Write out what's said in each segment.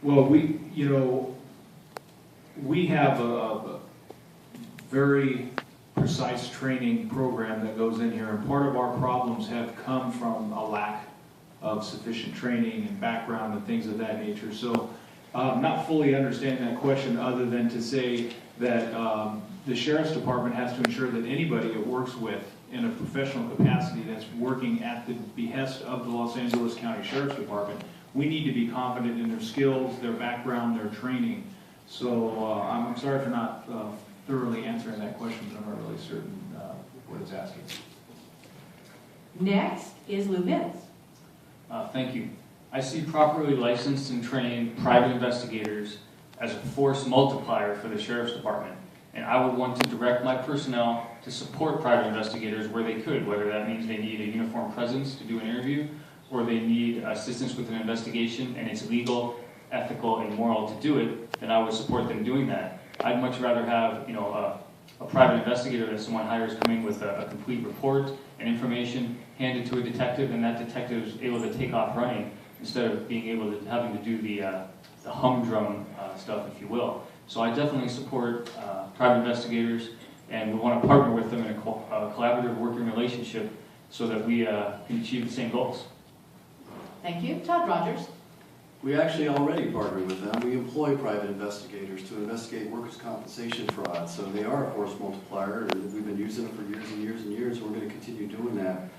Well, we have a very precise training program that goes in here, and part of our problems have come from a lack of sufficient training and background and things of that nature. So not fully understanding that question other than to say that the Sheriff's Department has to ensure that anybody it works with in a professional capacity that's working at the behest of the Los Angeles County Sheriff's Department, we need to be confident in their skills, their background, their training. So I'm sorry for not thoroughly answering that question, but I'm not really certain what it's asking. Next is Lou Vince. Thank you. I see properly licensed and trained private investigators as a force multiplier for the Sheriff's Department. And I would want to direct my personnel to support private investigators where they could, whether that means they need a uniformed presence to do an interview, or they need assistance with an investigation and it's legal, ethical, and moral to do it, then I would support them doing that. I'd much rather have, a private investigator that someone hires come in with a complete report and information handed to a detective, and that detective is able to take off running instead of being able to having to do the humdrum stuff, if you will. So I definitely support private investigators, and we want to partner with them in a collaborative working relationship so that we can achieve the same goals. Thank you. Todd Rogers. We actually already partner with them. We employ private investigators to investigate workers' compensation fraud. So they are a force multiplier. We've been using them for years and years and years. We're going to continue doing that.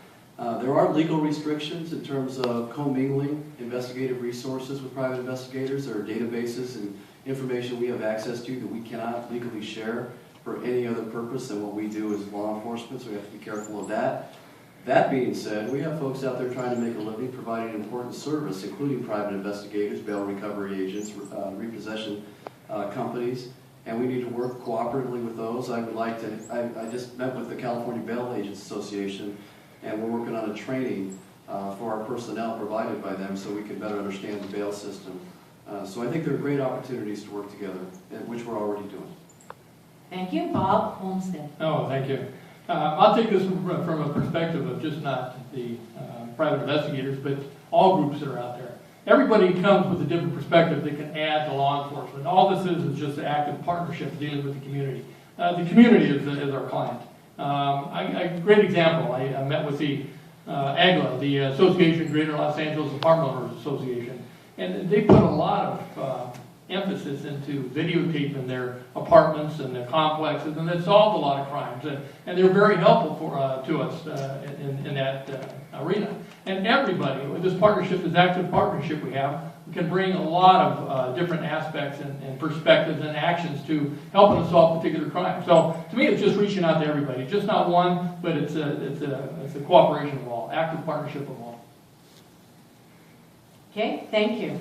There are legal restrictions in terms of commingling investigative resources with private investigators. There are databases and information we have access to that we cannot legally share for any other purpose than what we do as law enforcement, so we have to be careful of that. That being said, we have folks out there trying to make a living, providing important service, including private investigators, bail recovery agents, repossession companies, and we need to work cooperatively with those. I just met with the California Bail Agents Association, and we're working on a training for our personnel provided by them so we can better understand the bail system. So I think there are great opportunities to work together, which we're already doing. Thank you. Bob Olmsted. Oh, thank you. I'll take this from a perspective of just not the private investigators, but all groups that are out there. Everybody comes with a different perspective that can add to law enforcement. All this is just an active partnership dealing with the community. The community is our client. Great example, I met with the AGLA, the Association of Greater Los Angeles Apartment Owners Association, and they put a lot of emphasis into videotaping their apartments and their complexes, and it solved a lot of crimes, and they're very helpful to us in that arena. And everybody, with this partnership, this active partnership we have, we can bring a lot of different aspects and perspectives and actions to helping us solve particular crimes. So to me, it's just reaching out to everybody, just not one, but it's a cooperation of all, active partnership of all. Okay, thank you.